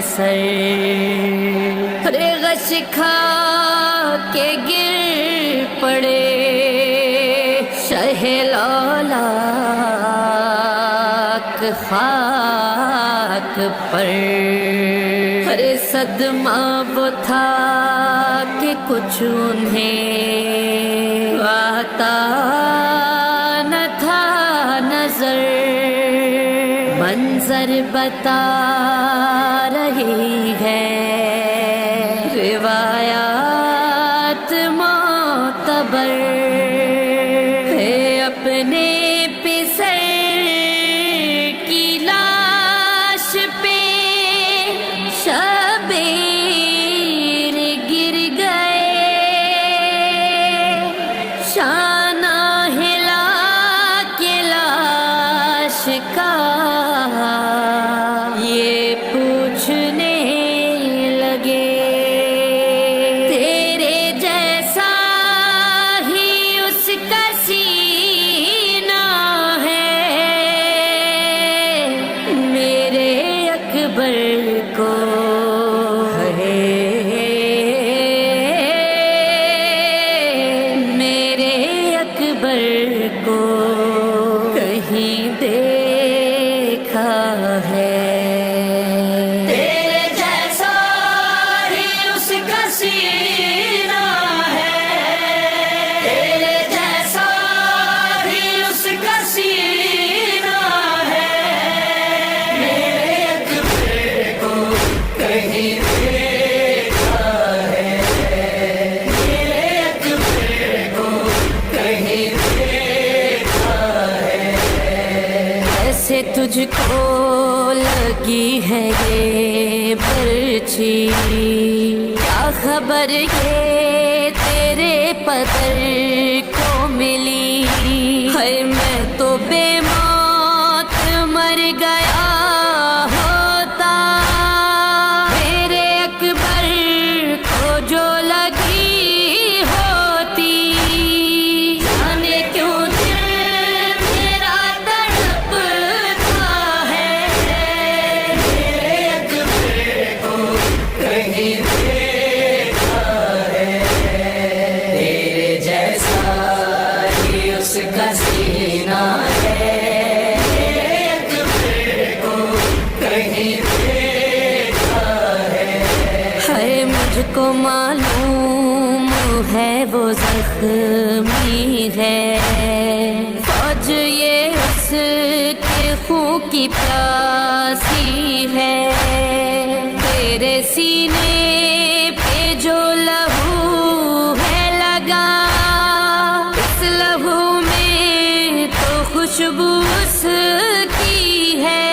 سر، ارے غش کھا کے گر پڑے شہ لولاک خاک پر، ارے صدمہ وہ تھا کہ کچھ انہیں آتا نہ تھا نظر، منظر بتا رہی ہے روایات معتبر، اپنے پسر کی لاش پہ شبیر گر گئے، شانہ ہلا کے لاش کا یہ پوچھنے لگے، تیرے جیسا ہی اس کا سینہ ہے، میرے اکبر کو ہے، میرے اکبر کو کہیں دیکھا ہے، تیرے جیسا ہی اس کا سینہ ہے، تیرے جیسا ہی اس کا سینہ ہے، میرے اکبر کو کہیں دیکھا ہے، میرے اکبر کو کہیں دیکھا ہے، ایسے تجھ کو لگی ہے یہ برچی، کیا خبر یہ تیرے پدر کو ملی، ہے میں تو بے موت مر گیا ہوتا، میرے اکبر کو جو لگی ہوتی، جانے کیوں دل میرا تڑپتا ہے، میرے اکبر کو کہیں دیکھا ہے، تیرے جیسا ہی اس کا سینہ ہے، میرے اکبر کو کہیں دیکھا ہے، مجھ کو معلوم ہے وہ زخمی ہے، فوج یہ اس کے خون کی پیاسی ہے، تیرے سینے پہ جو لہو ہے لگا، اس لہو میں تو خوشبو اس کی ہے،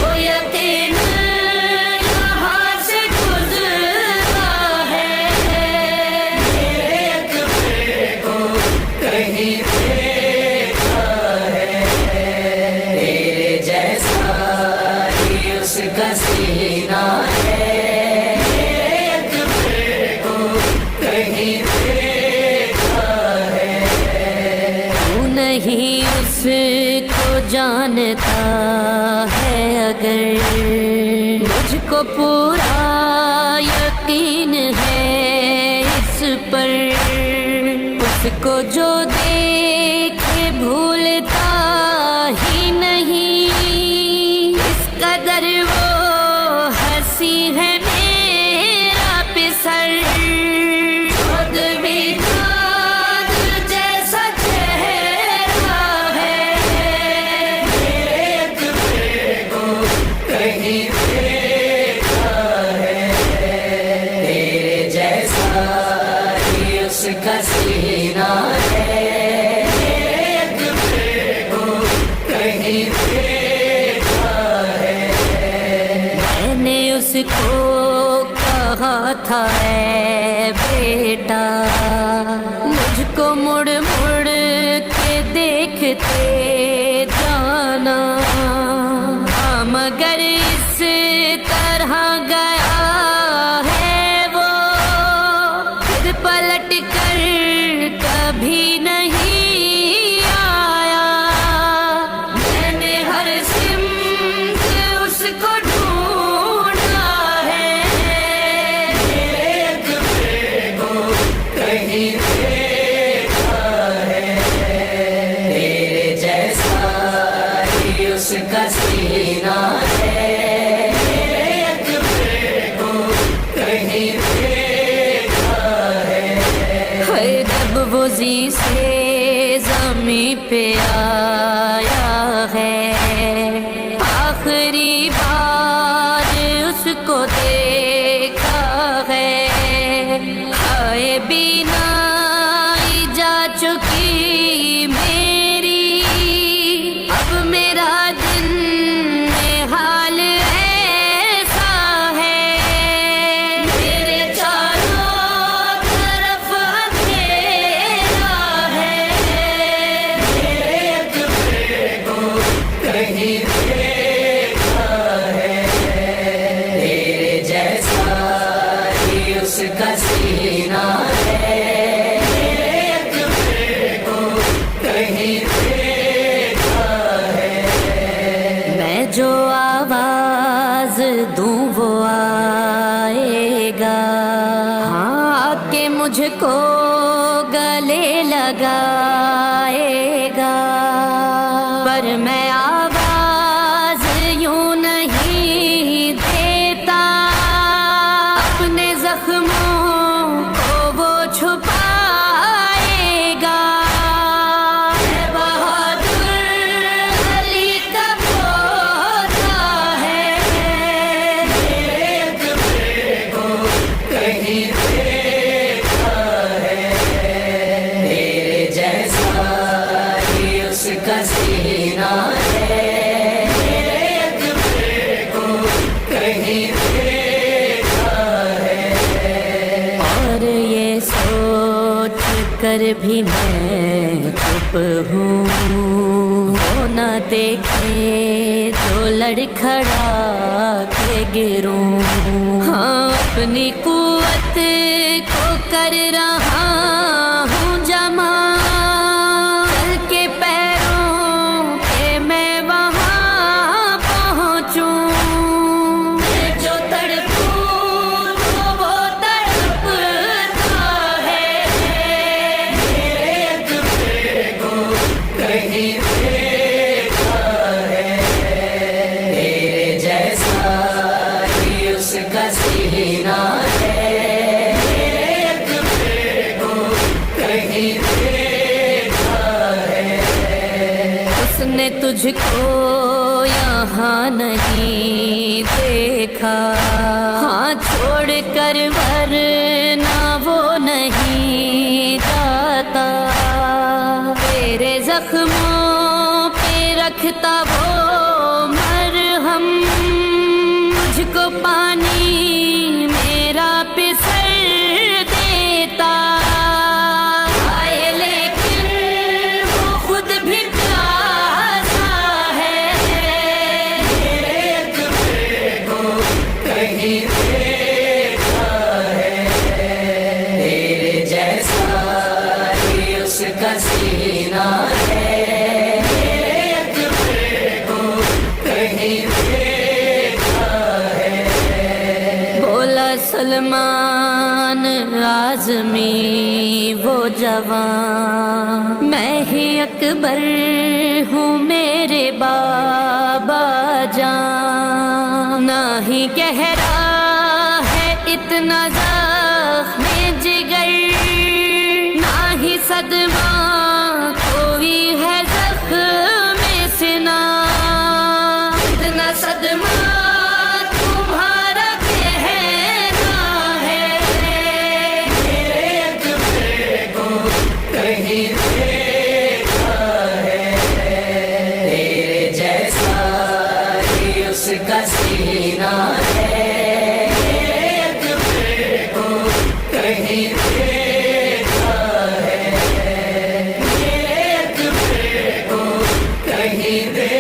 وہ یقین یہاں سے گزرا ہے، میرے اکبر کو کہیں دیکھا ہے، تیرے جیسا ہی اس کا سینہ ہے، میرے اکبر کو کہیں دیکھا ہے، تو نہیں اس کو جانتا ہے اگر، مجھ کو پورا یقین ہے اس پر، اس کو جو دیکھے بھولتا ہی نہیں، اس قدر وہ ہنسی ہے میرا پسر، چودھویں چاند جیسا چہرہ ہے، میرے اکبر کو کہیں دیکھا ہے، تیرے جیسا ہی اس کا سینہ ہے، میرے اکبر کو کہیں دیکھا ہے، میں نے اس کو کہا تھا اے بیٹا، مجھ کو مڑ مڑ کے دیکھتے جانا، مگر اس طرح گیا ہے وہ، پھر پلٹ کر کبھی نہیں آیا، میں نے ہر سمت اس کو ڈھونڈا وہ زی سے زمین پہ آیا ہے، آخری بار اس کو دیکھا ہے، ہائے بینائی جا چکی میری، اب میرا دن میں حال ایسا ہے، میرے چاروں طرف اندھیرا ہے، میرے اکبر کو کہیں دیکھا ہے، تیرے جیسا ہی اس کا سینہ ہے، میرے اکبر کو کہیں دیکھا ہے۔ میں جو آواز دوں وہ آئے گا، ہاں آ کے مجھ کو گلے لگائے گا، پر میں آواز یوں نہیں دیتا، اپنے زخموں کو وہ چھپائے گا، میں بہادر علی کا پوتا ہے، میرے اکبر کو کہیں دیکھا ہے، تیرے جیسا ہی اس کا سینہ ہے، میرے اکبر کو کہیں دیکھا ہے۔ اور یہ سوچ کر بھی میں چپ ہوں، وہ نہ دیکھے تو لڑکھڑا کے گروں، ہاں اپنی قوت کو کر رہا ہوں جمع، چل کے پیروں پہ میں وہاں پہنچوں، میں جو تڑپوں تو وہ تڑپتا ہے، میرے اکبر کو کہیں دیکھا ہے، تیرے جیسا ہی اس کا سینہ ہے، میرے اکبر کو کہیں دیکھا ہے۔ اس نے تجھ کو یہاں نہیں دیکھا، ہاں چھوڑ کر ورنہ وہ نہیں جاتا، تیرے زخموں پہ رکھتا وہ مرہم، مجھ کو پانی میرا پسر دیتا، ہائے لیکن وہ خود بھی پیاسا ہے، میرے اکبر کو کہیں دیکھا ہے، تیرے جیسا ہی اس کا سینہ ہے، میرے اکبر کو کہیں دیکھا ہے۔ بولا سلمان اعظمی وہ جوان، میں ہی اکبر ہوں میرے بابا جان، نہ ہی گہرا ہے اتنا زخم جگر، نہ ہی صدمہ کوئی ہے زخم سنا، اتنا صدمہ تمہارا کہنا ہے، میرے اکبر کو کہیں دیکھا ہے، تیرے جیسا ہی اس کا سینہ ہے، میرے اکبر کو کہیں دیکھا ہے، میرے اکبر کو کہیں دیکھا